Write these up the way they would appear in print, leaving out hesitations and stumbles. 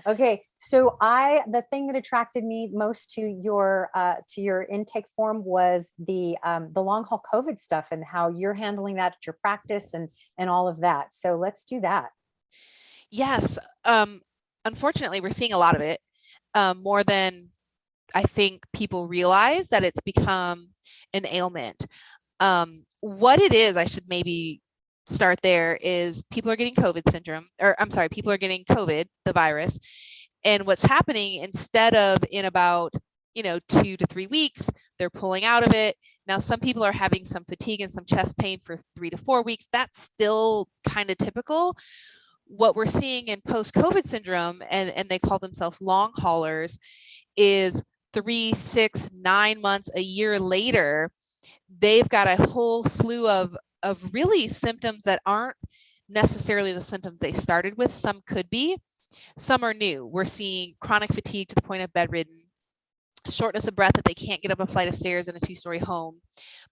Okay. So the thing that attracted me most to your intake form was the long haul COVID stuff and how you're handling that at your practice and all of that. So let's do that. Yes. Unfortunately, we're seeing a lot of it, more than I think people realize that it's become an ailment. What it is, I should maybe start there, is people are getting COVID syndrome, or I'm sorry, people are getting COVID, the virus. And what's happening, instead of in about 2 to 3 weeks, they're pulling out of it. Now, some people are having some fatigue and some chest pain for 3 to 4 weeks. That's still kind of typical. What we're seeing in post-COVID syndrome, and they call themselves long haulers, is 3, 6, 9 months, a year later, they've got a whole slew of really symptoms that aren't necessarily the symptoms they started with. Some could be, some are new. We're seeing chronic fatigue to the point of bedridden, shortness of breath that they can't get up a flight of stairs in a 2-story home,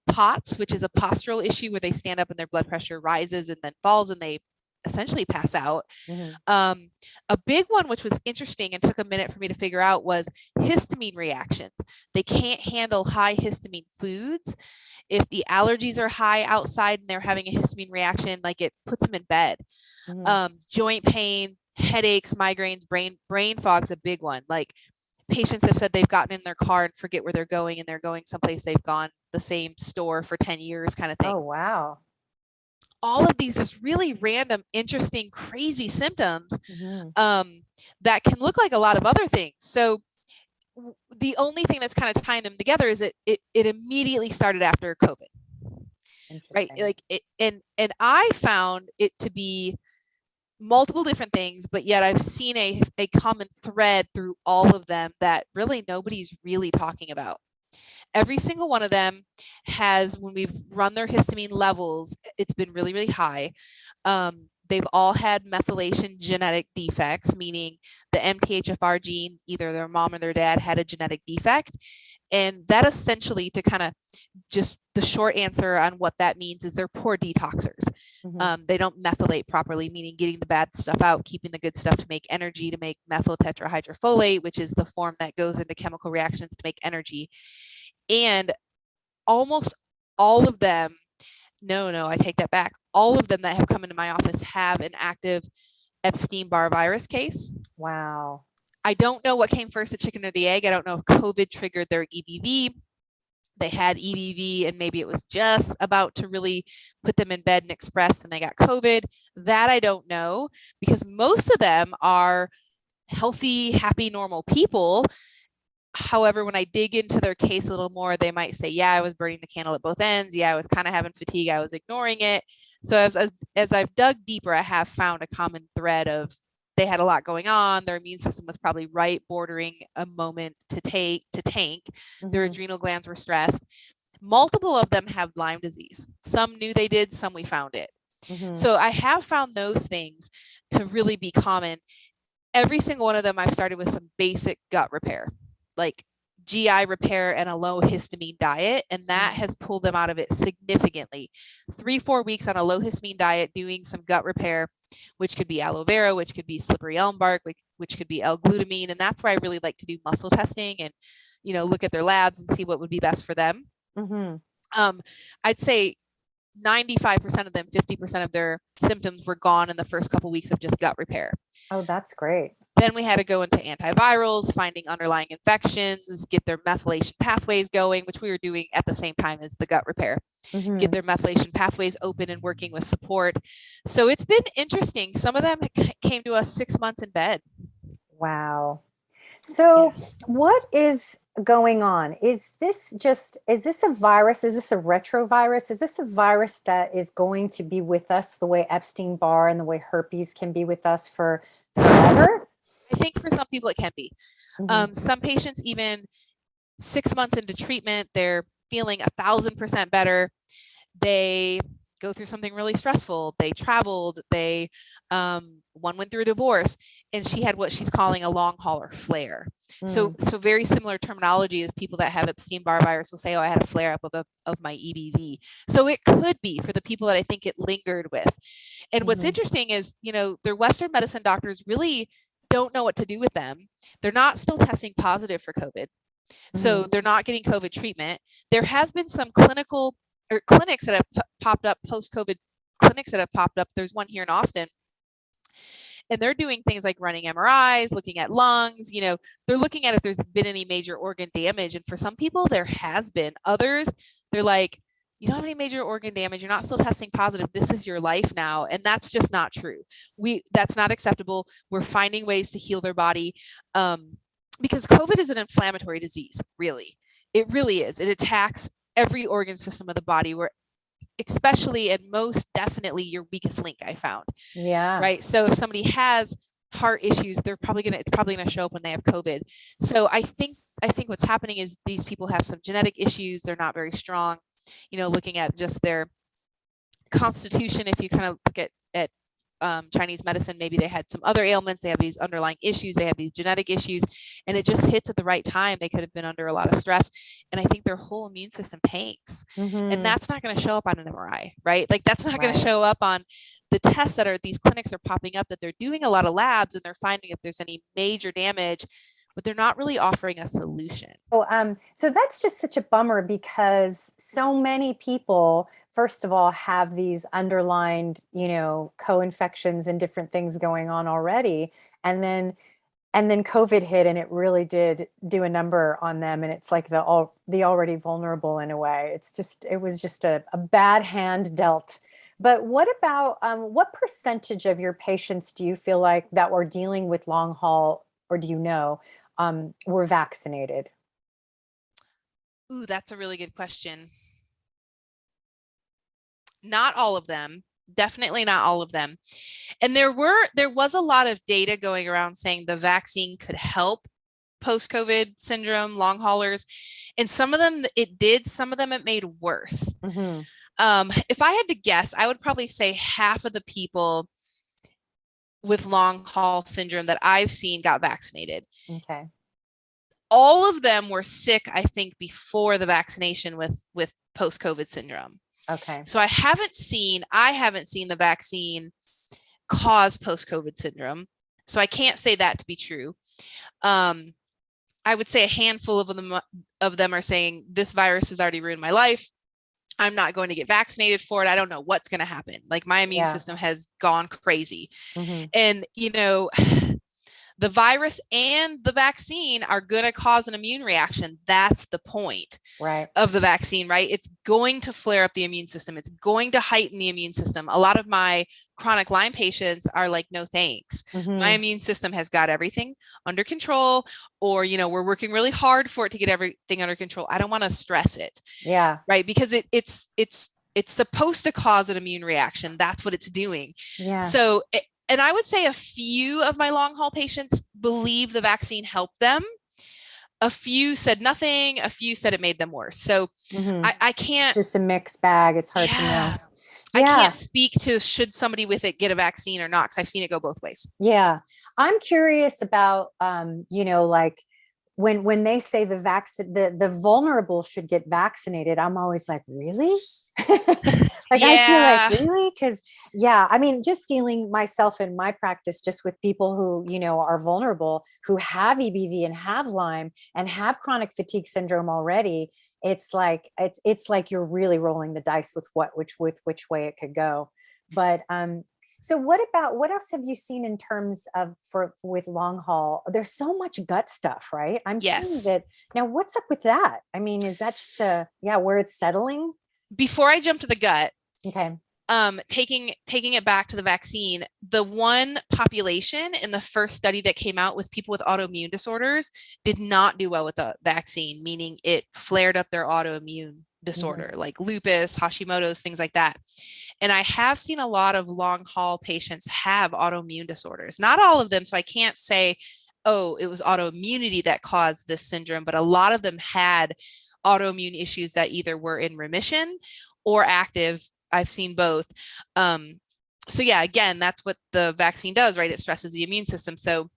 POTS, which is a postural issue where they stand up and their blood pressure rises and then falls and they essentially pass out. Mhm. A big one, which was interesting and took a minute for me to figure out, was histamine reactions. They can't handle high histamine foods. If the allergies are high outside and they're having a histamine reaction, like, it puts them in bed. Mhm. Joint pain, headaches, migraines, brain fog is a big one. Like, patients have said they've gotten in their car and forget where they're going, and they're going someplace they've gone the same store for 10 years, kind of thing. Oh, wow. All of these just really random, interesting, crazy symptoms, Mhm. that can look like a lot of other things. So the only thing that's kind of tying them together is it immediately started after COVID, right? Interesting. Like, and I found it to be multiple different things, but yet I've seen a common thread through all of them that really nobody's really talking about. Every single one of them has, when we've run their histamine levels, it's been really, really high. They've all had methylation genetic defects, meaning the MTHFR gene, either their mom or their dad had a genetic defect. And that essentially, to kind of just the short answer on what that means, is they're poor detoxers. Mhm. They don't methylate properly, meaning getting the bad stuff out, keeping the good stuff to make energy, to make methyl tetrahydrofolate, which is the form that goes into chemical reactions to make energy. And almost all of them, no, I take that back. All of them that have come into my office have an active Epstein-Barr virus case. Wow. I don't know what came first, the chicken or the egg. I don't know if COVID triggered their EBV. They had EBV and maybe it was just about to really put them in bed and express, and they got COVID. That I don't know, because most of them are healthy, happy, normal people. However, when I dig into their case a little more, they might say, yeah, I was burning the candle at both ends. Yeah, I was kind of having fatigue. I was ignoring it. So as I've dug deeper, I have found a common thread of, they had a lot going on. Their immune system was probably right bordering a moment to tank. Their Mhm. adrenal glands were stressed. Multiple of them have Lyme disease. Some knew they did, some we found it. Mhm. So I have found those things to really be common. Every single one of them, I've started with some basic gut repair, like GI repair and a low histamine diet, and that Mhm. has pulled them out of it significantly. 3-4 weeks on a low histamine diet, doing some gut repair, which could be aloe vera, which could be slippery elm bark, which could be L-glutamine, and that's where I really like to do muscle testing and look at their labs and see what would be best for them. Mhm. Um, I'd say 95% of them, 50% of their symptoms were gone in the first couple weeks of just gut repair. Oh, that's great. Then we had to go into antivirals, finding underlying infections, get their methylation pathways going, which we were doing at the same time as the gut repair, get Mhm. their methylation pathways open and working with support. So it's been interesting. Some of them came to us 6 months in bed. Wow. So, Yes. what is going on? Is this a virus? Is this a retrovirus? Is this a virus that is going to be with us the way Epstein-Barr and the way herpes can be with us for forever? I think for some people it can be. Mhm. Some patients, even 6 months into treatment, they're feeling 1,000% better. They go through something really stressful. They traveled. One went through a divorce, and she had what she's calling a long hauler flare. So Mm. very similar terminology as people that have Epstein-Barr virus will say, "Oh, I had a flare up of my EBV." So it could be for the people that I think it lingered with. And what's Mhm. interesting is, their Western medicine doctors really don't know what to do with them. They're not still testing positive for COVID. So Mhm. they're not getting COVID treatment. There has been some clinical or clinics that have popped up, post-COVID clinics that have popped up. There's one here in Austin, and they're doing things like running MRIs, looking at lungs, they're looking at if there's been any major organ damage. And for some people, there has been. Others, they're like, you don't have any major organ damage. You're not still testing positive. This is your life now. And that's just not true. That's not acceptable. We're finding ways to heal their body. Because COVID is an inflammatory disease, really. It really is. It attacks every organ system of the body, where especially and most definitely your weakest link, I found. Yeah. Right. So if somebody has heart issues, it's probably gonna show up when they have COVID. So I think what's happening is these people have some genetic issues. They're not very strong, looking at just their constitution. If you kind of look at Chinese medicine, maybe they had some other ailments, they have these underlying issues, they have these genetic issues, and it just hits at the right time. They could have been under a lot of stress, and I think their whole immune system tanks. And Hmm. that's not going to show up on an MRI, right? Like that's not going to Right. show up on the tests that these clinics are popping up, that they're doing a lot of labs and they're finding if there's any major damage, but they're not really offering a solution. So that's just such a bummer because so many people, first of all, have these underlined, co-infections and different things going on already. And then COVID hit and it really did do a number on them. And it's like the already vulnerable in a way. It was just a bad hand dealt. But what about what percentage of your patients do you feel like that were dealing with long haul, or do you know, were vaccinated? Ooh, that's a really good question. Not all of them. Definitely not all of them. And there was a lot of data going around saying the vaccine could help post-COVID syndrome long haulers. And some of them it did, some of them it made worse. Hmm. If I had to guess, I would probably say half of the people with long haul syndrome that I've seen got vaccinated. Okay. All of them were sick, I think, before the vaccination with post-COVID syndrome. Okay. So I haven't seen the vaccine cause post-COVID syndrome. So I can't say that to be true. I would say a handful of them are saying this virus has already ruined my life. I'm not going to get vaccinated for it. I don't know what's going to happen. Like my immune Yeah. system has gone crazy. Hmm. And, the virus and the vaccine are going to cause an immune reaction. That's the point Right. of the vaccine, right? It's going to flare up the immune system. It's going to heighten the immune system. A lot of my chronic Lyme patients are like, no, thanks. My Hmm. immune system has got everything under control, or, we're working really hard for it to get everything under control. I don't want to stress it, Yeah. right? Because it's supposed to cause an immune reaction. That's what it's doing. Yeah. So, and I would say a few of my long haul patients believe the vaccine helped them. A few said nothing. A few said it made them worse. So Hmm. I It's can't, just a mixed bag. It's hard to know. yeah, I Yeah. can't speak to should somebody with it get a vaccine or not, because I've seen it go both ways. Yeah. I'm curious about, like when they say the vulnerable should get vaccinated, I'm always like, really? Like I feel like Yeah. really, because yeah, I mean, just dealing myself in my practice just with people who are vulnerable, who have EBV and have Lyme and have chronic fatigue syndrome already. It's like you're really rolling the dice with which way it could go. But so what else have you seen in terms of with long haul? There's so much gut stuff, right? I'm seeing Yes. that now. What's up with that? I mean, is that just where it's settling? Before I jump to the gut, Okay. taking it back to the vaccine, the one population in the first study that came out was people with autoimmune disorders did not do well with the vaccine, meaning it flared up their autoimmune disorder, Mhm. like lupus, Hashimoto's, things like that. And I have seen a lot of long haul patients have autoimmune disorders. Not all of them, so I can't say, oh, it was autoimmunity that caused this syndrome, but a lot of them had autoimmune issues that either were in remission or active. I've seen both. So yeah, again, that's what the vaccine does, right? It stresses the immune system. So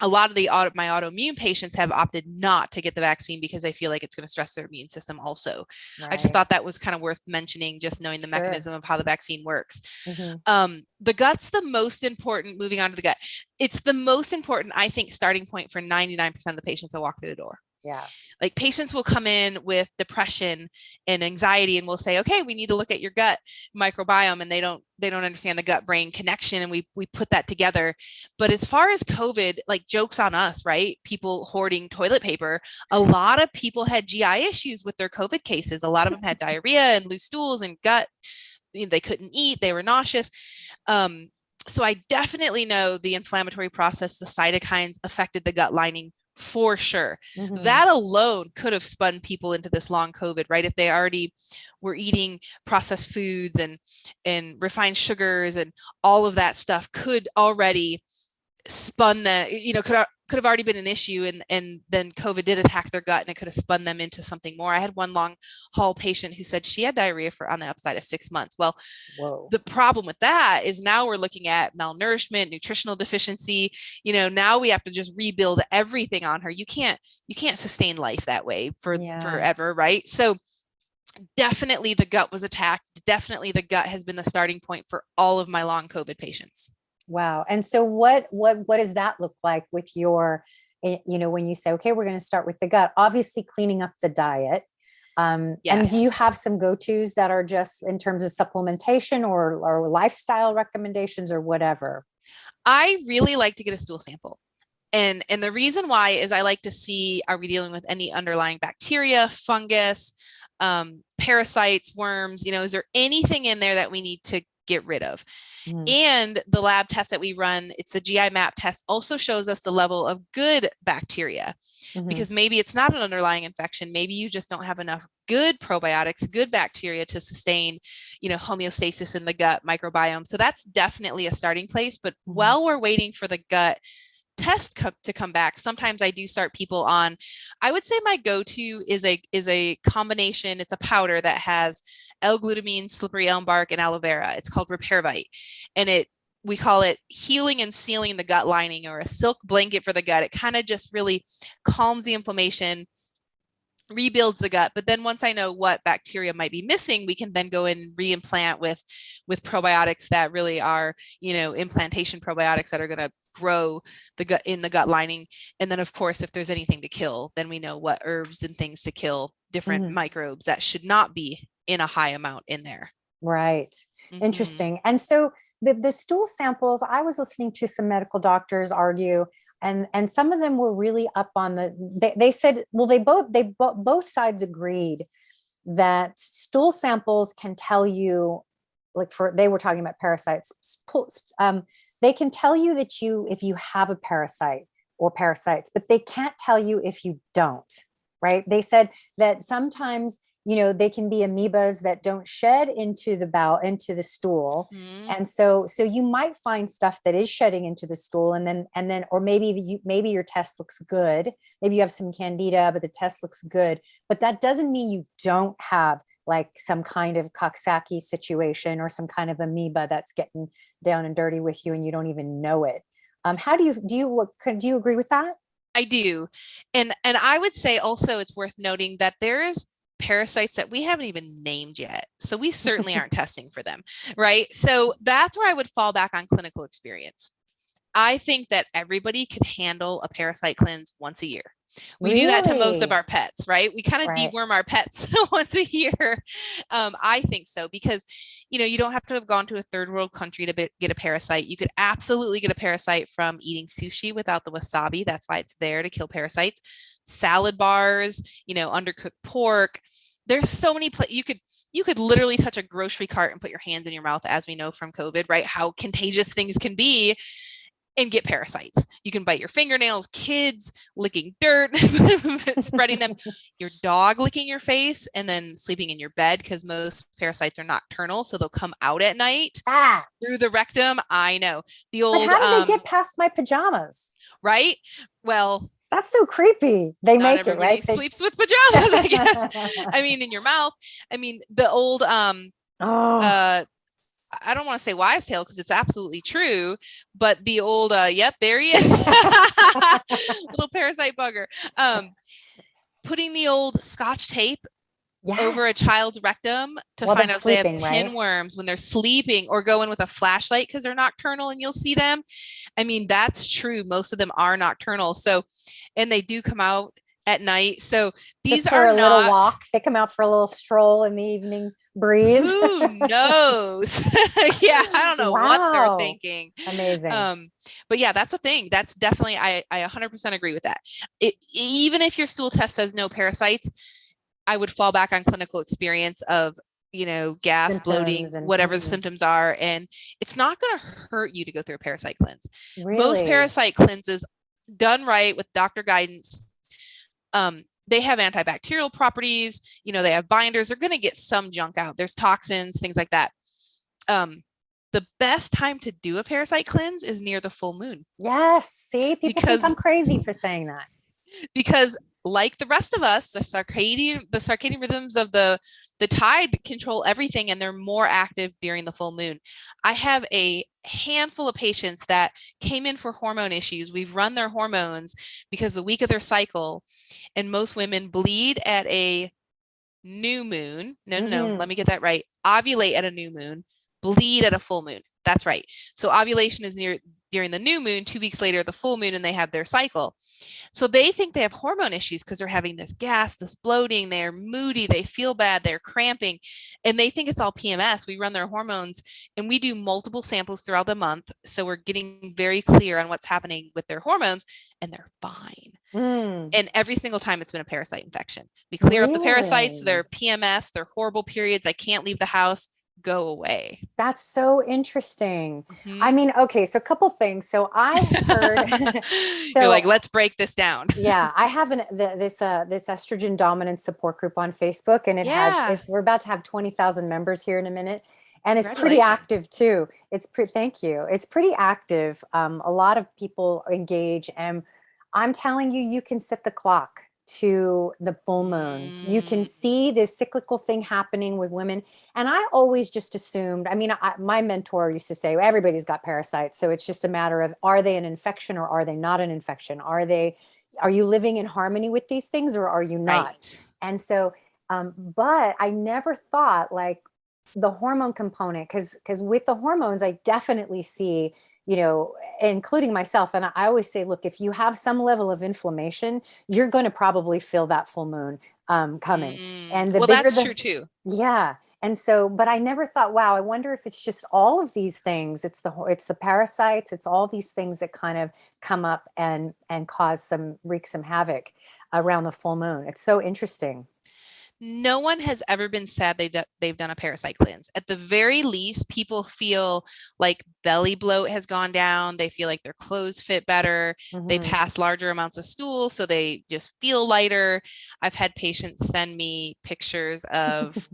a lot of my autoimmune patients have opted not to get the vaccine because they feel like it's going to stress their immune system also. I just Right. thought that was kind of worth mentioning, just knowing the Sure. mechanism of how the vaccine works. Hmm. The gut's the most important, moving on to the gut. It's the most important, I think, starting point for 99% of the patients that walk through the door. Yeah. Like patients will come in with depression and anxiety and we'll say, okay, we need to look at your gut microbiome, and they don't understand the gut brain connection, and we put that together. But as far as COVID, like, jokes on us, right? People hoarding toilet paper. A lot of people had GI issues with their COVID cases. A lot of them had diarrhea and loose stools and gut. They couldn't eat, they were nauseous. um, so I definitely know the inflammatory process, the cytokines affected the gut lining for sure. Hmm. That alone could have spun people into this long COVID, right? If they already were eating processed foods and refined sugars, and all of that stuff could already spun that, could have already been an issue, and then COVID did attack their gut, and it could have spun them into something more. I had one long haul patient who said she had diarrhea for on the upside of 6 months. Well, Whoa. the problem with that is now we're looking at malnourishment, nutritional deficiency. Now we have to just rebuild everything on her. You can't sustain life that way for Yeah. forever, right? So definitely the gut was attacked. Definitely the gut has been the starting point for all of my long COVID patients. Wow. And so what does that look like with your, when you say, okay, we're going to start with the gut, obviously cleaning up the diet. And do you Yes. have some go-tos that are just in terms of supplementation or lifestyle recommendations or whatever? I really like to get a stool sample. And the reason why is I like to see, are we dealing with any underlying bacteria, fungus, parasites, worms? Is there anything in there that we need to get rid of? Mm. And the lab test that we run, it's the GI map test, also shows us the level of good bacteria, Mhm. because maybe it's not an underlying infection. Maybe you just don't have enough good probiotics, good bacteria to sustain, homeostasis in the gut microbiome. So that's definitely a starting place. But Mhm. while we're waiting for the gut test to come back, sometimes I do start people on, I would say my go-to is a combination. It's a powder that has L-glutamine, slippery elm bark, and aloe vera. It's called Repair Vite, and we call it healing and sealing the gut lining, or a silk blanket for the gut. It kind of just really calms the inflammation, rebuilds the gut. But then once I know what bacteria might be missing, we can then go in and reimplant with probiotics that really are, implantation probiotics that are going to grow the gut in the gut lining. And then of course, if there's anything to kill, then we know what herbs and things to kill different Mhm. microbes that should not be in a high amount in there. Right. Mm-hmm. Interesting. And so the stool samples, I was listening to some medical doctors argue, and some of them were really up on they said, well, both sides agreed that stool samples can tell you, like, they were talking about parasites, they can tell you that if you have a parasite or parasites, but they can't tell you if you don't, right? They said that sometimes, they can be amoebas that don't shed into the bowel, into the stool. Mm-hmm. And so you might find stuff that is shedding into the stool, and then or maybe your test looks good, maybe you have some candida but the test looks good, but that doesn't mean you don't have like some kind of Coxsackie situation or some kind of amoeba that's getting down and dirty with you and you don't even know it. How do you agree with that? I do. And I would say also it's worth noting that there is parasites that we haven't even named yet. So we certainly aren't testing for them, right? So that's where I would fall back on clinical experience. I think that everybody could handle a parasite cleanse once a year. We do that to most of Really? our pets, right? We kind of Right. deworm our pets once a year. I think so because, you don't have to have gone to a third world country to get a parasite. You could absolutely get a parasite from eating sushi without the wasabi. That's why it's there, to kill parasites. Salad bars, undercooked pork. There's so many you could literally touch a grocery cart and put your hands in your mouth, as we know from COVID, right? How contagious things can be, and get parasites. You can bite your fingernails, kids licking dirt, spreading them, your dog licking your face, and then sleeping in your bed, because most parasites are nocturnal. So they'll come out at night Ah, through the rectum. I know. The but old, how do they get past my pajamas? right? Well, That's so creepy. They not make it, everybody right? sleeps with pajamas, I guess. I mean, in your mouth. I mean, the old, Oh, uh, I don't want to say wives' tale because it's absolutely true, but the old, yep, there he is. bugger. Putting the old Scotch tape over a Yes. child's rectum to While they're find out if they have sleeping, right? pinworms when they're sleeping, or go in with a flashlight because they're nocturnal and you'll see them. I mean, that's true. Most of them are nocturnal. So, and they do come out at night. So these Just for are a little not, walk. They come out for a little stroll in the evening breeze. who knows? Yeah, I don't know what they're Wow. thinking. Amazing. But yeah, that's a thing. That's definitely, I 100% agree with that. Even if your stool test says no parasites, I would fall back on clinical experience of, gas, bloating, Symptoms and whatever the symptoms are. And it's not going to hurt you to go through a parasite cleanse. Most really. parasite cleanses done right with doctor guidance, they have antibacterial properties, they have binders, they're going to get some junk out. There's toxins, things like that. The best time to do a parasite cleanse is near the full moon. Yes. See, people think because I'm crazy for saying that. because like the rest of us, the circadian rhythms of the tide control everything, and they're more active during the full moon. I have a handful of patients that came in for hormone issues. We've run their hormones because the week of their cycle, and most women bleed at a new moon. No, Mm-hmm. let me get that right. Ovulate at a new moon, bleed at a full moon. That's right. So ovulation is during the new moon, 2 weeks later, the full moon, and they have their cycle. So they think they have hormone issues because they're having this gas, this bloating, they're moody, they feel bad, they're cramping, and they think it's all PMS. We run their hormones and we do multiple samples throughout the month. So we're getting very clear on what's happening with their hormones, and they're fine. And every single time it's been a parasite infection. We clear up the parasites, Really? their PMS, their horrible periods, I can't leave the house, go away. That's so interesting. I Mhm. mean, okay, so a couple things. So I heard, You're so like, let's break this down. yeah, I have this estrogen dominance support group on Facebook, and Yeah. we're about to have 20,000 members here in a minute, and it's pretty Congratulations. active too. Thank you. It's pretty active. A lot of people engage, and I'm telling you, you can set the clock to the full moon. You can Mm, see this cyclical thing happening with women. And I always just assumed, I mean, my mentor used to say, everybody's got parasites. So it's just a matter of, are they an infection or are they not an infection? Are you living in harmony with these things or are you not? right. And so, but I never thought like the hormone component, because with the hormones, I definitely see, including myself. And I always say, look, if you have some level of inflammation, you're going to probably feel that full moon coming. And the Well, bigger that's the, true too. yeah. And so, but I never thought, wow, I wonder if it's just all of these things. It's the parasites, it's all these things that kind of come up and wreak some havoc around the full moon. It's so interesting. No one has ever been sad they've done a parasite cleanse. At the very least, people feel like belly bloat has gone down. They feel like their clothes fit better. They Hmm. pass larger amounts of stool, so they just feel lighter. I've had patients send me pictures of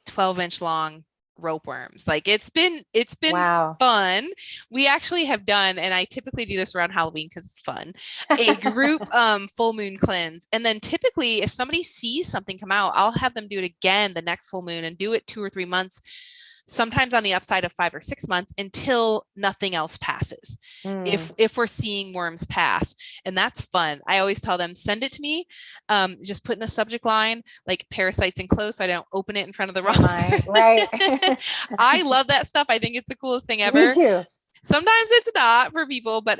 12-inch long rope worms. Like it's been Wow. fun. We actually have done, and I typically do this around Halloween because it's fun, a group full moon cleanse. And then typically if somebody sees something come out, I'll have them do it again the next full moon and do it 2 or 3 months, sometimes on the upside of 5 or 6 months, until nothing else passes. Mm. If we're seeing worms pass, and that's fun. I always tell them, send it to me. Just put in the subject line like parasites enclosed, so I don't open it in front of the wrong Right. person. I love that stuff. I think it's the coolest thing Me ever. too. Sometimes it's not for people, but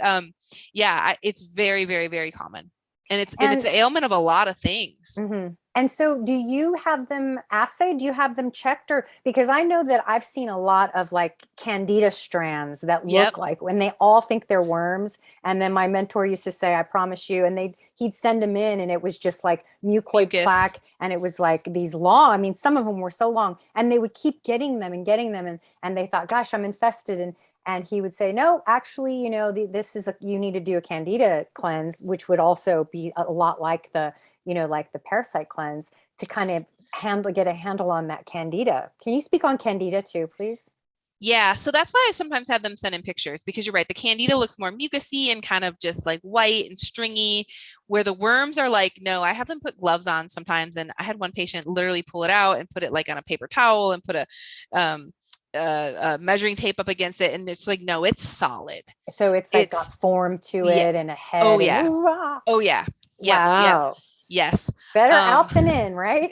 yeah, it's very, very, very common. And it's And an ailment of a lot of things. mhm. And so do you have them assayed? Do you have them checked? Or because I know that I've seen a lot of like candida strands that Yep. look like when they all think they're worms. And then my mentor used to say, I promise you, and he'd send them in and it was just like mucoid Mucus. plaque. And it was like these long, I mean, some of them were so long and they would keep getting them and getting them. And they thought, gosh, I'm infested. And he would say, no, actually, you need to do a candida cleanse, which would also be a lot like like the parasite cleanse to kind of get a handle on that candida. Can you speak on candida too, please? Yeah, so that's why I sometimes have them send in pictures, because you're right. The candida looks more mucusy and kind of just like white and stringy, where the worms are like, no, I have them put gloves on sometimes. And I had one patient literally pull it out and put it like on a paper towel and put um, a measuring tape up against it. And it's like, no, it's solid. So it's like got It's, form to yeah. it and a Oh, head and yeah. ooh, ah. Oh, yeah. Yep. Wow. Yes. Better Um, out than in, right?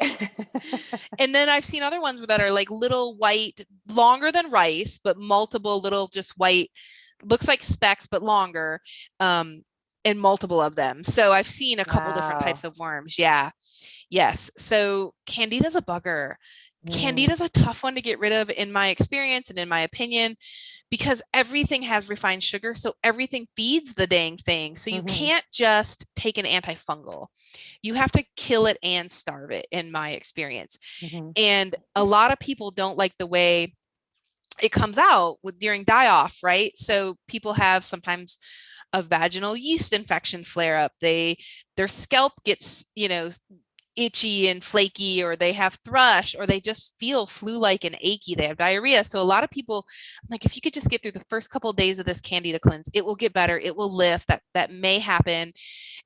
and then I've seen other ones that are like little white, longer than rice, but multiple little just white, looks like specks, but longer, um, and multiple of them. So I've seen a couple different Wow. types of worms. Yeah. Yes. So Candida's a bugger. Mm, Candida's a tough one to get rid of in my experience and in my opinion, because everything has refined sugar. So everything feeds the dang thing. So you hmm can't just take an antifungal. You have to kill it and starve it, in my experience. hmm And a lot of people don't like the way it comes out with during die off, right? So people have sometimes a vaginal yeast infection flare up. Their scalp gets, itchy and flaky, or they have thrush, or they just feel flu-like and achy. They have diarrhea. So a lot of people, I'm like, if you could just get through the first couple of days of this Candida cleanse, it will get better. It will lift. That may happen.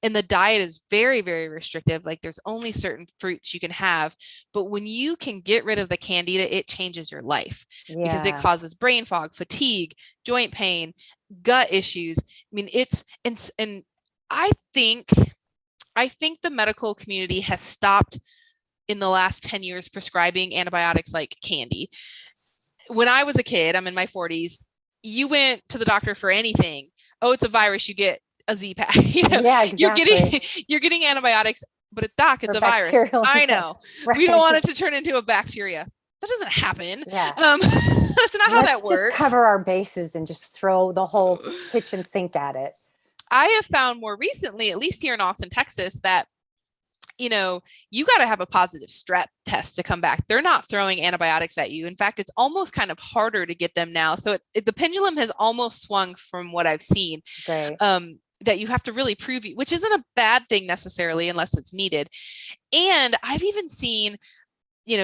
And the diet is very, very restrictive. Like there's only certain fruits you can have. But when you can get rid of the Candida, it changes your life because it Yeah. causes brain fog, fatigue, joint pain, gut issues. I mean, and I think I think the medical community has stopped in the last 10 years prescribing antibiotics like candy. When I was a kid, I'm in my 40s, you went to the doctor for anything. Oh, it's a virus, you get a Z-Pack. Yeah, You're exactly. getting you're getting antibiotics, but doc, For it's a virus. bacterial. I Yeah. know. We don't want Right. it to turn into a bacteria. That doesn't happen. Yeah. That's not how Let's that just works. cover our bases and just throw the whole kitchen sink at it. I have found more recently, at least here in Austin, Texas, that you got to have a positive strep test to come back. They're not throwing antibiotics at you. In fact, it's almost kind of harder to get them now. So the pendulum has almost swung from what I've seen, Great. that you have to really prove you, which isn't a bad thing necessarily unless it's needed. And I've even seen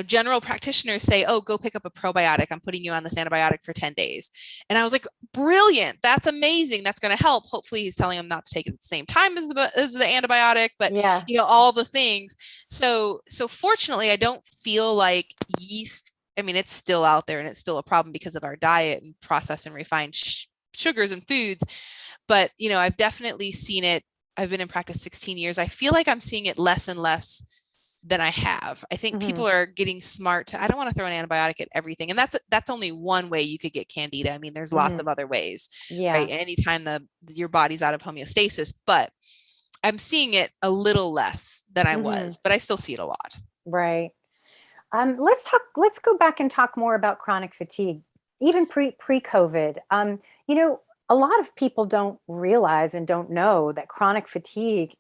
general practitioners say, oh, go pick up a probiotic. I'm putting you on this antibiotic for 10 days. And I was like, brilliant. That's amazing. That's going to help. Hopefully he's telling them not to take it at the same time as the antibiotic, but Yeah. all the things. So fortunately, I don't feel like yeast, I mean, it's still out there and it's still a problem because of our diet and processed and refined sugars and foods. But, I've definitely seen it. I've been in practice 16 years. I feel like I'm seeing it less and less than I have. I think hmm people are getting smart to, I don't want to throw an antibiotic at everything. And that's only one way you could get candida. I mean, there's lots hmm of other ways, right? Yeah. Anytime your body's out of homeostasis, but I'm seeing it a little less than I hmm was, but I still see it a lot. Right. Let's go back and talk more about chronic fatigue, even pre-COVID. You know, a lot of people don't realize and don't know that chronic fatigue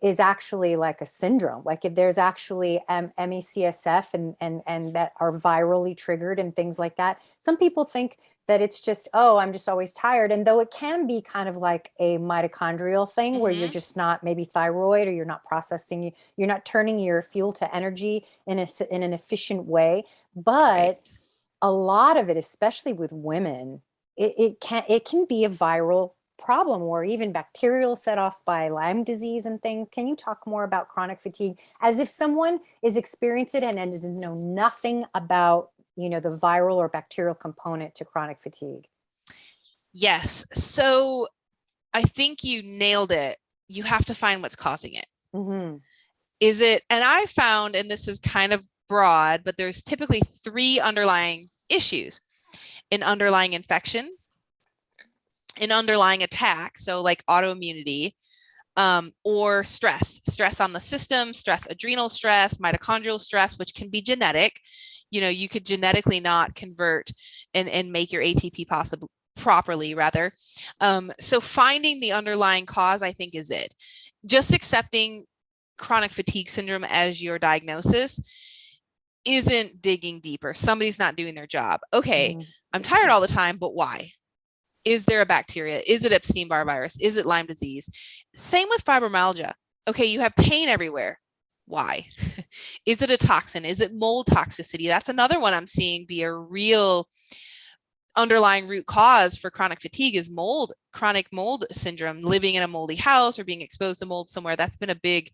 is actually like a syndrome. Like if there's actually MECSF and that are virally triggered and things like that. Some people think that it's just, oh, I'm just always tired. And though it can be kind of like a mitochondrial thing where you're Mm-hmm. just not maybe thyroid, or you're not processing, you're not turning your fuel to energy in an efficient way. Right. But a lot of it, especially with women, it can be a viral problem, or even bacterial, set off by Lyme disease and things. Can you talk more about chronic fatigue, as if someone is experiencing it and doesn't know nothing about the viral or bacterial component to chronic fatigue? Yes. So I think you nailed it. You have to find what's causing it. hmm Is it, and I found, and this is kind of broad, but there's typically three underlying issues: an underlying infection, an underlying attack, so like autoimmunity, or stress on the system, stress, adrenal stress, mitochondrial stress, which can be genetic. You could genetically not convert and make your ATP possible properly, rather. So finding the underlying cause, I think, is it. Just accepting chronic fatigue syndrome as your diagnosis isn't digging deeper. Somebody's not doing their job. Okay, hmm I'm tired all the time, but why? Is there a bacteria? Is it Epstein-Barr virus? Is it Lyme disease? Same with fibromyalgia. Okay, you have pain everywhere. Why? Is it a toxin? Is it mold toxicity? That's another one I'm seeing be a real underlying root cause for chronic fatigue, is chronic mold syndrome, living in a moldy house or being exposed to mold somewhere. That's been a big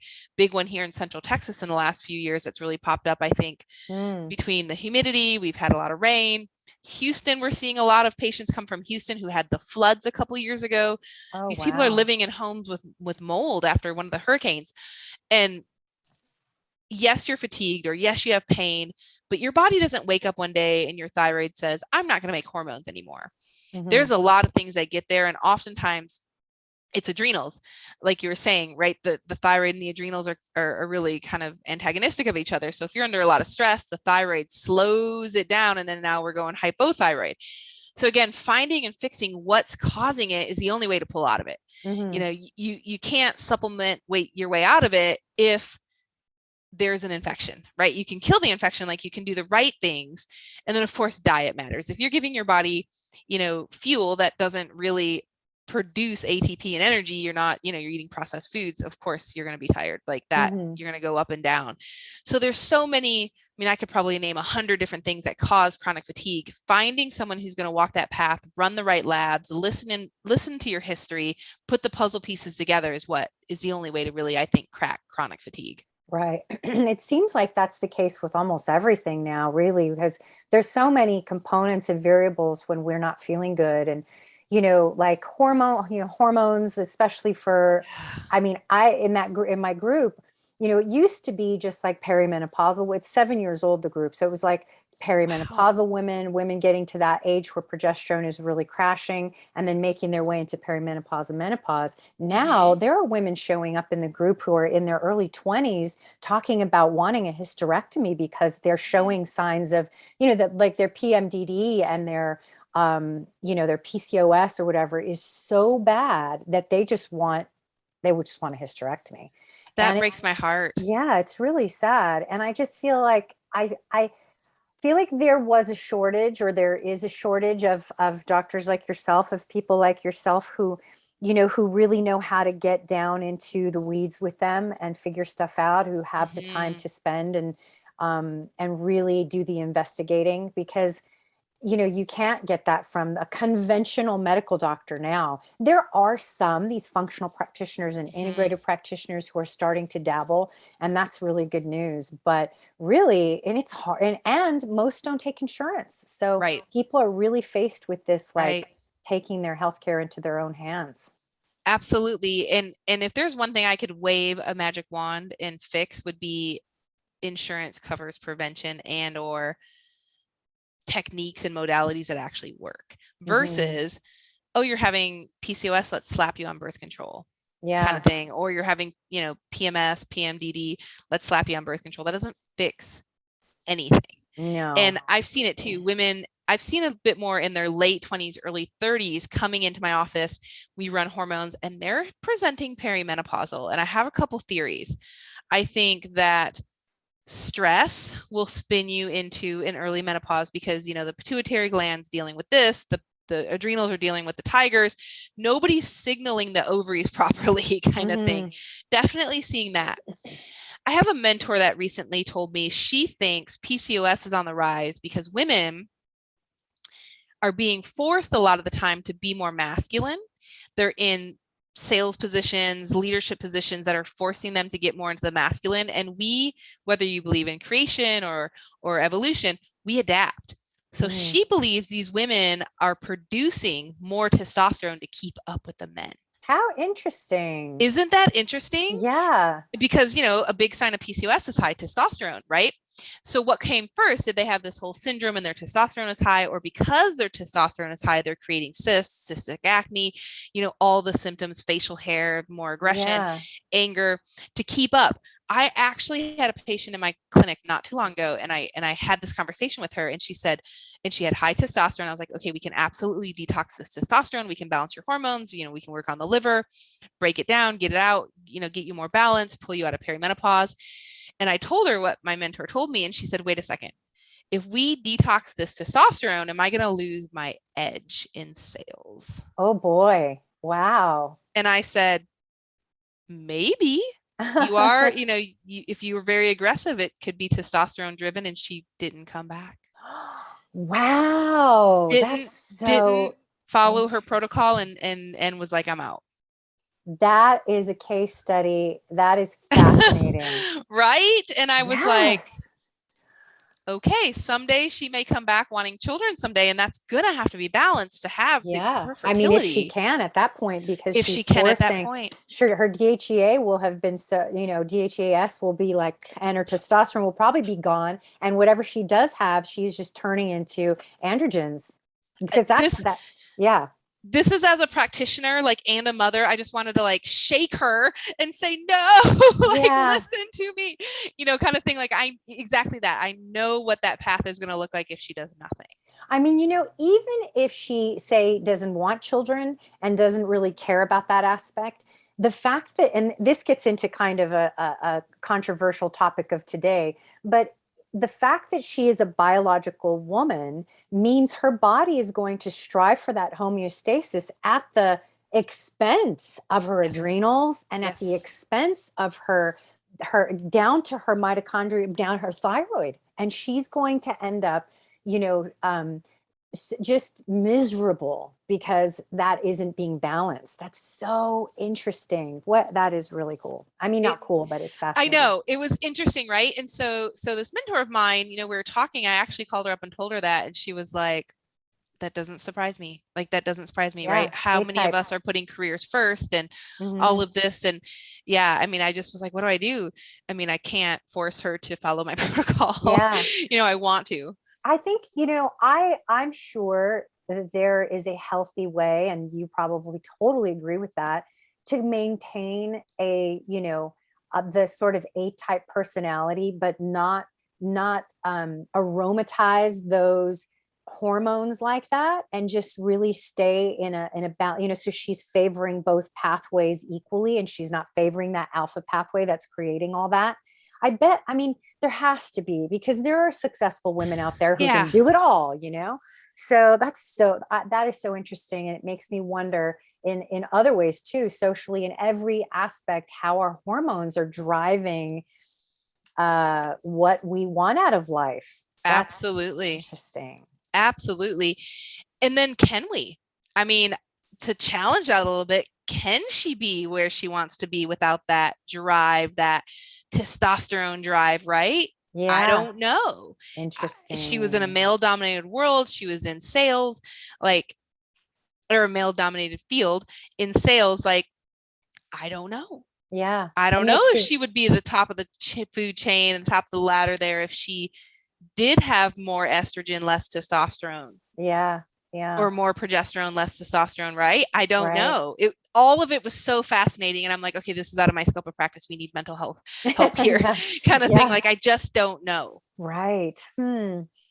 one here in Central Texas in the last few years. That's really popped up, I think, Mm. between the humidity. We've had a lot of rain. Houston, we're seeing a lot of patients come from Houston who had the floods a couple years ago. Oh, These people are wow. living in homes with mold after one of the hurricanes. And yes, you're fatigued, or yes, you have pain, but your body doesn't wake up one day and your thyroid says, I'm not going to make hormones anymore. Hmm. There's a lot of things that get there. And oftentimes it's adrenals, like you were saying, right? The thyroid and the adrenals are really kind of antagonistic of each other. So if you're under a lot of stress, the thyroid slows it down, and then now we're going hypothyroid. So again, finding and fixing what's causing it is the only way to pull out of it. You Hmm. know, you can't supplement your way out of it if there's an infection, right? You can kill the infection, like you can do the right things. And then of course, diet matters. If you're giving your body, fuel that doesn't really produce ATP and energy, you're not, you're eating processed foods, of course, you're going to be tired like that. Hmm. You're going to go up and down. So there's so many, I mean, I could probably name 100 different things that cause chronic fatigue. Finding someone who's going to walk that path, run the right labs, listen to your history, put the puzzle pieces together is the only way to really, I think, crack chronic fatigue. Right. It seems like that's the case with almost everything now, really, because there's so many components and variables when we're not feeling good. And, like hormones, especially for, I mean, in my group, it used to be just like perimenopausal. It's 7 years old, the group. So it was like Wow. perimenopausal women getting to that age where progesterone is really crashing and then making their way into perimenopause and menopause. Now Mm-hmm. there are women showing up in the group who are in their early 20s talking about wanting a hysterectomy because they're Mm-hmm. showing signs of, that like their PMDD and their PCOS or whatever is so bad that they would just want a hysterectomy. That And breaks my heart. yeah, it's really sad. And I just feel like I feel like there was a shortage, or there is a shortage of doctors like yourself, of people like yourself who, who really know how to get down into the weeds with them and figure stuff out, who have the time Mm-hmm. to spend and really do the investigating, because you can't get that from a conventional medical doctor now. There are these functional practitioners and Mm-hmm. integrative practitioners who are starting to dabble, and that's really good news. But really, and it's hard, and most don't take insurance. So Right. people are really faced with this, Right. like taking their healthcare into their own hands. Absolutely. And if there's one thing I could wave a magic wand and fix, would be insurance covers prevention and or techniques and modalities that actually work Hmm. versus, oh, you're having PCOS, let's slap you on birth control kind Yeah. of thing. Or you're having, PMS, PMDD, let's slap you on birth control. That doesn't fix anything. No. And I've seen it too. Women, I've seen a bit more in their late 20s, early 30s coming into my office. We run hormones and they're presenting perimenopausal. And I have a couple theories. I think that stress will spin you into an early menopause because, the pituitary gland's dealing with this, the adrenals are dealing with the tigers. Nobody's signaling the ovaries properly, kind of thing. Hmm. Definitely seeing that. I have a mentor that recently told me she thinks PCOS is on the rise because women are being forced a lot of the time to be more masculine. They're in sales positions, leadership positions that are forcing them to get more into the masculine. And we, whether you believe in creation or evolution, we adapt. So Hmm. she believes these women are producing more testosterone to keep up with the men. How interesting. Isn't that interesting? Yeah. Because a big sign of PCOS is high testosterone, right? So what came first? Did they have this whole syndrome and their testosterone is high, or because their testosterone is high, they're creating cysts, cystic acne, all the symptoms, facial hair, more aggression, Yeah. anger, to keep up? I actually had a patient in my clinic not too long ago, and I had this conversation with her, and she said, and she had high testosterone. I was like, okay, we can absolutely detox this testosterone. We can balance your hormones. We can work on the liver, break it down, get it out, get you more balance, pull you out of perimenopause. And I told her what my mentor told me. And she said, wait a second. If we detox this testosterone, am I going to lose my edge in sales? Oh boy. Wow. And I said, maybe. You are, if you were very aggressive, it could be testosterone driven. And she didn't come back. Wow, that's Didn't so follow her interesting. protocol and was like, I'm out. That is a case study. That is fascinating. Right? And I was like, Yes. okay, someday she may come back wanting children someday, and that's gonna have to be balanced to have Yeah. for I mean, if she fertility can at that point, because if she she's can at that forcing, point. sure, her DHEA will have been, so, DHEAS will be like, and her testosterone will probably be gone. And whatever she does have, she's just turning into androgens, because that's This that. Yeah. this is as a practitioner, like, and a mother, I just wanted to like shake her and say, no, like, Yeah. listen to me, kind of thing. Like, I exactly that. I know what that path is going to look like if she does nothing. I mean, even if she, say, doesn't want children and doesn't really care about that aspect, the fact that, and this gets into kind of a controversial topic of today, but the fact that she is a biological woman means her body is going to strive for that homeostasis at the expense of her Yes. adrenals and at the Yes. expense of her down to her mitochondria, down her thyroid. And she's going to end up, you know, just miserable because that isn't being balanced. That's so interesting. That is really cool. I mean, It, not cool, but it's I fascinating. know, it was interesting, right? And so this mentor of mine, we were talking, I actually called her up and told her that, and she was like, that doesn't surprise me. Like, that doesn't surprise me, right? Yeah, How many of A-type. us are putting careers first and all Hmm. of this? And yeah, I mean, I just was like, what do I do? I mean, I can't force her to follow my protocol. Yeah. I want to. I think, I'm sure that there is a healthy way, and you probably totally agree with that, to maintain the sort of A-type personality, but not aromatize those hormones like that, and just really stay in a balance, so she's favoring both pathways equally, and she's not favoring that alpha pathway that's creating all that. I bet, I mean, there has to be, because there are successful women out there who Yeah. can do it all. So that is so interesting, and it makes me wonder in other ways too, socially, in every aspect, how our hormones are driving what we want out of life. That's Absolutely. interesting. Absolutely. And then, can we? I mean, to challenge that a little bit, can she be where she wants to be without that drive, that testosterone drive, right? I Yeah, don't know. She was in a interesting. male dominated world. She was in sales, like, or a male dominated field in sales. Like, I don't know. Yeah, I it don't know makes if you. she would be the top of the food chain and the top of the ladder there if she did have more estrogen, less testosterone, Yeah, yeah, or more progesterone, less testosterone, right? I don't right. know. All of it was so fascinating. And I'm like, okay, this is out of my scope of practice. We need mental health help here, Yeah, kind of thing. yeah. Like, I just don't know. Right.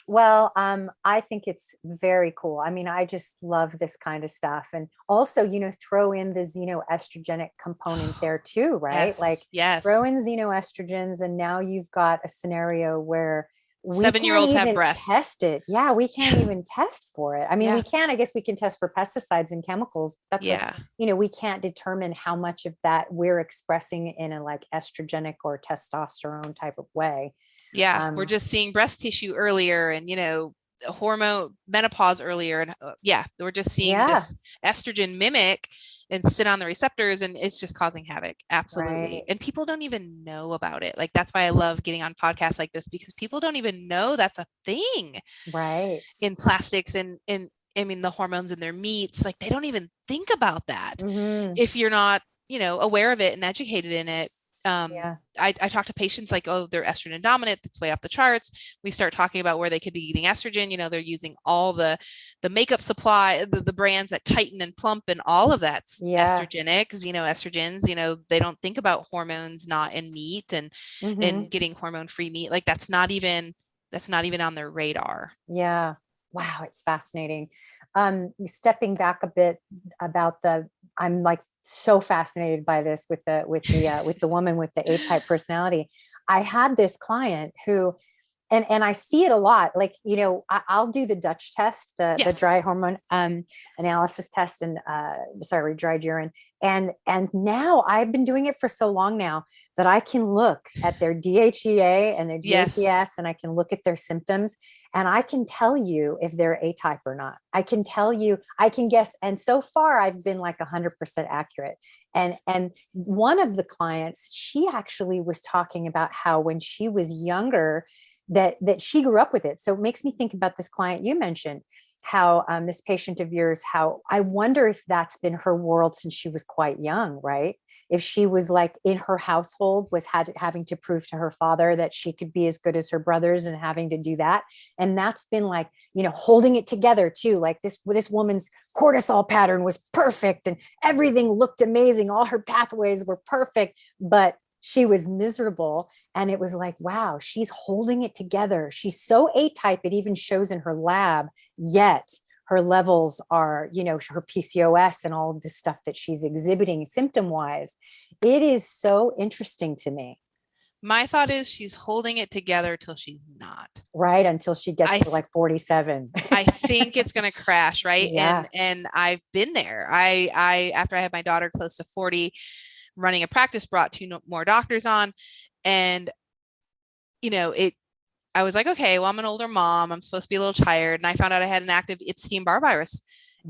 Well, I think it's very cool. I mean, I just love this kind of stuff. And also, throw in the xenoestrogenic component there too, right? Like, Yes, yes. throw in xenoestrogens, and now you've got a scenario where we 7 year can't olds have even breasts. test it. Yeah, we can't Yeah. even test for it. I mean, Yeah. I guess we can test for pesticides and chemicals. That's Yeah. we can't determine how much of that we're expressing in a like estrogenic or testosterone type of way. Yeah. We're Um, just seeing breast tissue earlier and, hormone menopause earlier. And yeah, we're just seeing yeah, this estrogen mimic and sit on the receptors, and it's just causing havoc. Absolutely. right. And people don't even know about it. Like, that's why I love getting on podcasts like this, because people don't even know that's a thing Right. in plastics and in, I mean, the hormones in their meats. Like, they don't even think about that Hmm. if you're not, aware of it and educated in it. Yeah. I talk to patients like, oh, they're estrogen dominant. That's way off the charts. We start talking about where they could be eating estrogen. They're using all the makeup supply, the brands that tighten and plump, and all of that's Yeah. estrogenic, because, estrogens, they don't think about hormones not in meat Hmm. and getting hormone free meat. Like, that's not even on their radar. Yeah. Wow, it's fascinating. Stepping back a bit about I'm like so fascinated by this with the woman with the A-type personality. I had this client who, and I see it a lot. Like, I'll do the Dutch test, the Yes. dry hormone analysis test, and sorry, dried urine. And now I've been doing it for so long now that I can look at their DHEA and their Yes. DHES, and I can look at their symptoms, and I can tell you if they're A-type or not. I can tell you, I can guess. And so far I've been like 100% accurate. And one of the clients, she actually was talking about how when she was younger, that she grew up with it. So it makes me think about this client you mentioned, how this patient of yours, how I wonder if that's been her world since she was quite young, right? If she was like in her household was having to prove to her father that she could be as good as her brothers and having to do that. And that's been like, holding it together too. Like this woman's cortisol pattern was perfect and everything looked amazing. All her pathways were perfect, but she was miserable. And it was like, wow, she's holding it together. She's so A-type, it even shows in her lab, yet her levels are, her PCOS and all of this stuff that she's exhibiting symptom wise. It is so interesting to me. My thought is she's holding it together till she's not. Right. Until she gets to like 47. I think it's going to crash. Right. Yeah. And I've been there. After I had my daughter close to 40, running a practice, brought two more doctors on, and I was like, okay, well, I'm an older mom, I'm supposed to be a little tired, and I found out I had an active Epstein-Barr virus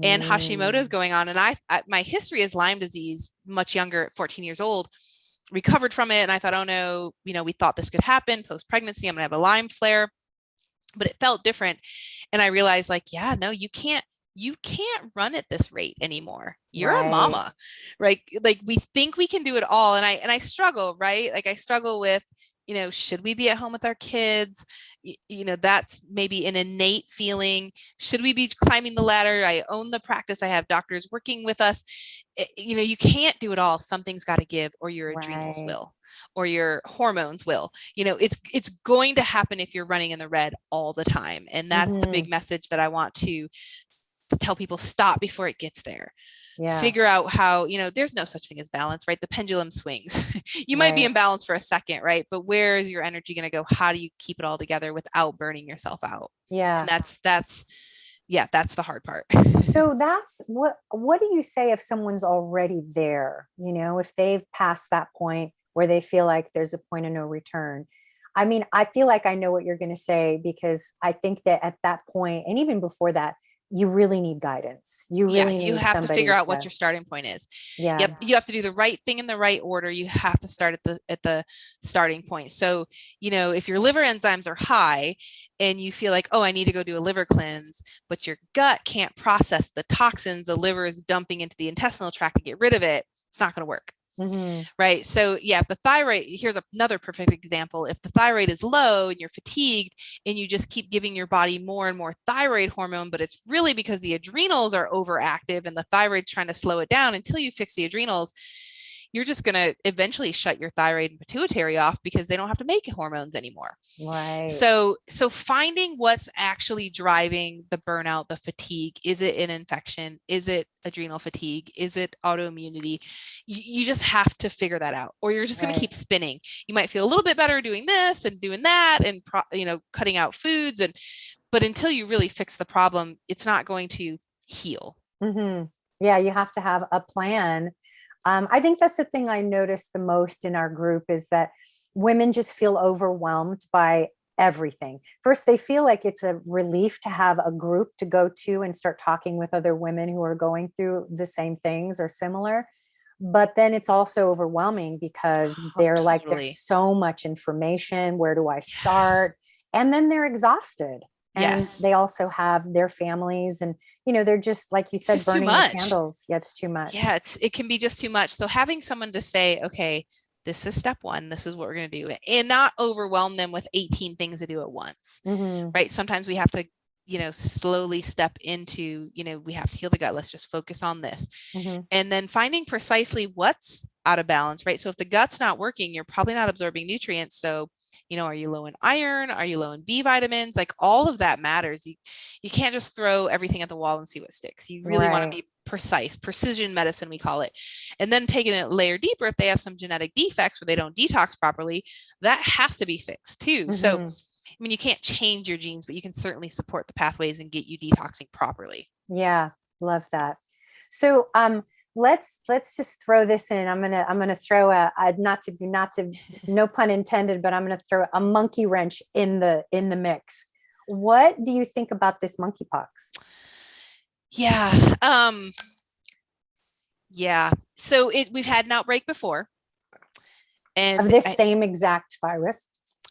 and Hashimoto's going on, and my history is Lyme disease, much younger at 14 years old, recovered from it, and I thought, oh no, we thought this could happen post-pregnancy, I'm gonna have a Lyme flare, but it felt different, and I realized, like, yeah, no, you can't run at this rate anymore. You're a mama, right? Like we think we can do it all. And I struggle, right? Like I struggle with, should we be at home with our kids? That's maybe an innate feeling. Should we be climbing the ladder? I own the practice. I have doctors working with us. You can't do it all. Something's got to give, or your adrenals will, or your hormones will. It's going to happen if you're running in the red all the time. And that's the big message that I want to tell people: stop before it gets there. Figure out how, there's no such thing as balance, right? The pendulum swings. You might be in balance for a second, right? But where is your energy going to go? How do you keep it all together without burning yourself out? And that's the hard part. So that's what do you say if someone's already there, if they've passed that point where they feel like there's a point of no return? I mean, I feel like I know what you're going to say, because I think that at that point, and even before that, you really need guidance. You have to figure out what your starting point is. Yep. You have to do the right thing in the right order. You have to start at the starting point. So, if your liver enzymes are high and you feel like, oh, I need to go do a liver cleanse, but your gut can't process the toxins the liver is dumping into the intestinal tract to get rid of it, it's not going to work. Right. So if the thyroid, here's another perfect example. If the thyroid is low and you're fatigued and you just keep giving your body more and more thyroid hormone, but it's really because the adrenals are overactive and the thyroid's trying to slow it down, until you fix the adrenals, you're just going to eventually shut your thyroid and pituitary off because they don't have to make hormones anymore. Right. So finding what's actually driving the burnout, the fatigue. Is it an infection? Is it adrenal fatigue? Is it autoimmunity? You just have to figure that out, or you're just going to keep spinning. You might feel a little bit better doing this and doing that and, cutting out foods. But until you really fix the problem, it's not going to heal. Yeah. You have to have a plan. I think that's the thing I noticed the most in our group, is that women just feel overwhelmed by everything. First, they feel like it's a relief to have a group to go to and start talking with other women who are going through the same things or similar. But then it's also overwhelming because they're like, there's so much information. Where do I start? And then they're exhausted. And they also have their families, and they're just, like you said, burning the candles. Yeah, it's too much. Yeah, it can be just too much. So having someone to say, okay, this is step one, this is what we're going to do, and not overwhelm them with 18 things to do at once. Right? Sometimes we have to, slowly step into, we have to heal the gut. Let's just focus on this. And then finding precisely what's out of balance, right? So if the gut's not working, you're probably not absorbing nutrients. So are you low in iron? Are you low in B vitamins? Like, all of that matters. You can't just throw everything at the wall and see what sticks. You really want to be precise, precision medicine, we call it. And then taking it a layer deeper, if they have some genetic defects where they don't detox properly, that has to be fixed too. So, I mean, you can't change your genes, but you can certainly support the pathways and get you detoxing properly. Yeah. Love that. So, let's just throw this in. I'm gonna throw a not to no pun intended, but I'm gonna throw a monkey wrench in the mix. What do you think about this monkeypox? Yeah. So we've had an outbreak before, and of this same exact virus.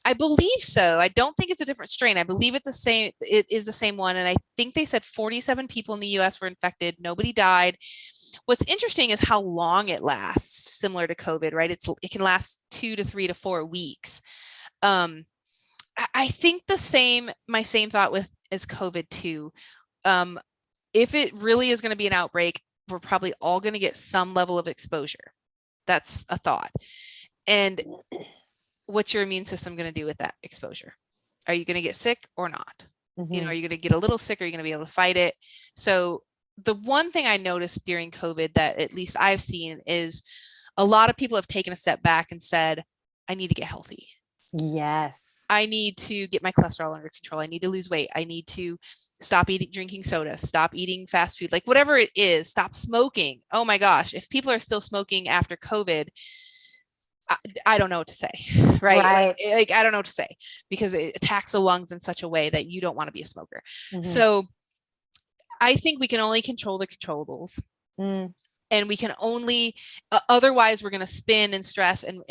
I believe so. I don't think it's a different strain. I believe it's the same. It is the same one. And I think they said 47 people in the US were infected. Nobody died. What's interesting is how long it lasts, similar to COVID, right? It can last 2 to 3 to 4 weeks. Um, I think my same thought with as COVID too. If it really is going to be an outbreak, we're probably all going to get some level of exposure. That's a thought. And what's your immune system going to do with that exposure? Are you going to get sick or not? Are you going to get a little sick? Or are you going to be able to fight it? So the one thing I noticed during COVID that at least I've seen is a lot of people have taken a step back and said, I need to get healthy. Yes. I need to get my cholesterol under control. I need to lose weight. I need to stop drinking soda, stop eating fast food, like whatever it is, stop smoking. Oh my gosh, if people are still smoking after COVID, I don't know what to say, right? Like I don't know what to say, because it attacks the lungs in such a way that you don't want to be a smoker. So I think we can only control the controllables. And we can only, otherwise we're going to spin and stress, and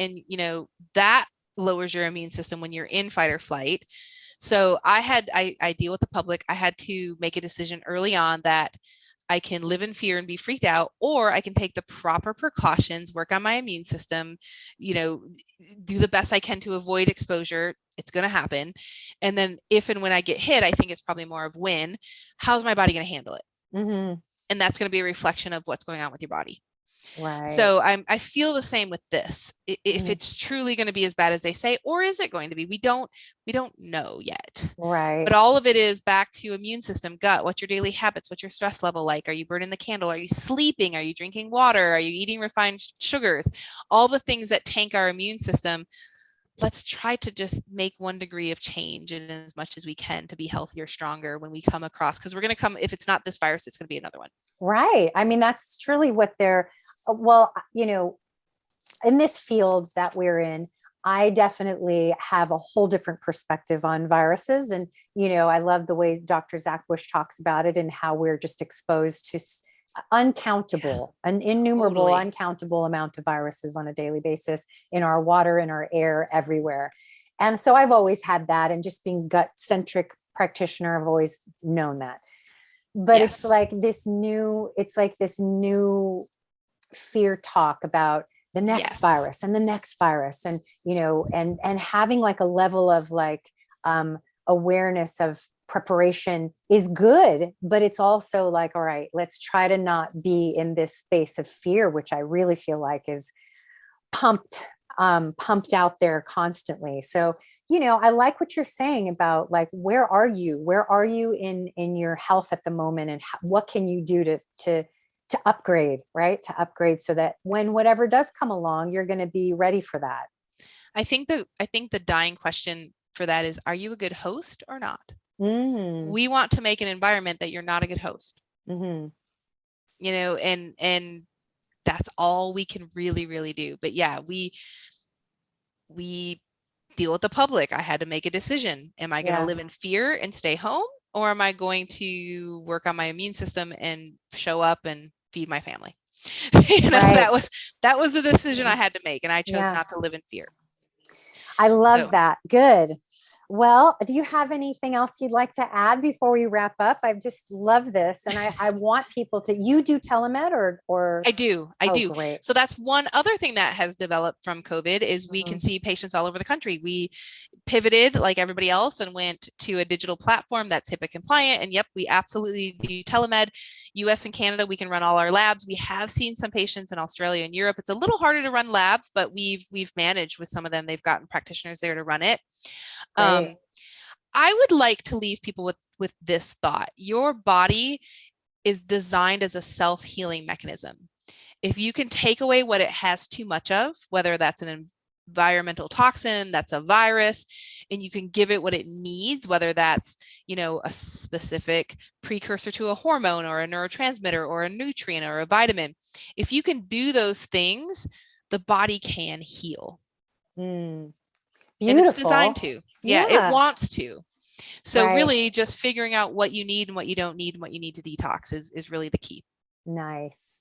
that lowers your immune system when you're in fight or flight. So I deal with the public. I had to make a decision early on that I can live in fear and be freaked out, or I can take the proper precautions, work on my immune system, do the best I can to avoid exposure. It's going to happen. And then if and when I get hit, I think it's probably more of when, how's my body going to handle it? And that's going to be a reflection of what's going on with your body. Right. So I feel the same with this. If it's truly going to be as bad as they say, or is it going to be? We don't know yet. Right. But all of it is back to immune system, gut. What's your daily habits? What's your stress level like? Are you burning the candle? Are you sleeping? Are you drinking water? Are you eating refined sugars? All the things that tank our immune system. Let's try to just make 1 degree of change in as much as we can to be healthier, stronger when we come across, because we're going to come, if it's not this virus, it's going to be another one. Right. I mean, that's truly what they're, well, in this field that we're in, I definitely have a whole different perspective on viruses. And, I love the way Dr. Zach Bush talks about it, and how we're just exposed to an innumerable, uncountable amount of viruses on a daily basis in our water, in our air, everywhere. And so I've always had that, and just being gut centric practitioner, I've always known that. But it's like this new fear talk about the next virus and the next virus. And, and having like a level of awareness of preparation is good, but it's also like, all right, let's try to not be in this space of fear, which I really feel like is pumped out there constantly. So, I like what you're saying about like, where are you in your health at the moment, and what can you do to upgrade, right? To upgrade so that when whatever does come along, you're going to be ready for that. I think the dying question for that is, are you a good host or not? We want to make an environment that you're not a good host. And that's all we can really, really do. But yeah, we deal with the public. I had to make a decision. Am I going to live in fear and stay home, or am I going to work on my immune system and show up and feed my family? That was the decision I had to make, and I chose not to live in fear. I love that. Good. Well, do you have anything else you'd like to add before we wrap up? I just love this. And I want people to, you do telemed or? I do. Great. So that's one other thing that has developed from COVID is we can see patients all over the country. We pivoted like everybody else and went to a digital platform that's HIPAA compliant. And we absolutely do telemed. US and Canada, we can run all our labs. We have seen some patients in Australia and Europe. It's a little harder to run labs, but we've managed with some of them. They've gotten practitioners there to run it. I would like to leave people with this thought. Your body is designed as a self-healing mechanism. If you can take away what it has too much of, whether that's an environmental toxin, that's a virus, and you can give it what it needs, whether that's, a specific precursor to a hormone or a neurotransmitter or a nutrient or a vitamin. If you can do those things, the body can heal. Beautiful. And it's designed to. It wants to. So really just figuring out what you need and what you don't need and what you need to detox is really the key. Nice.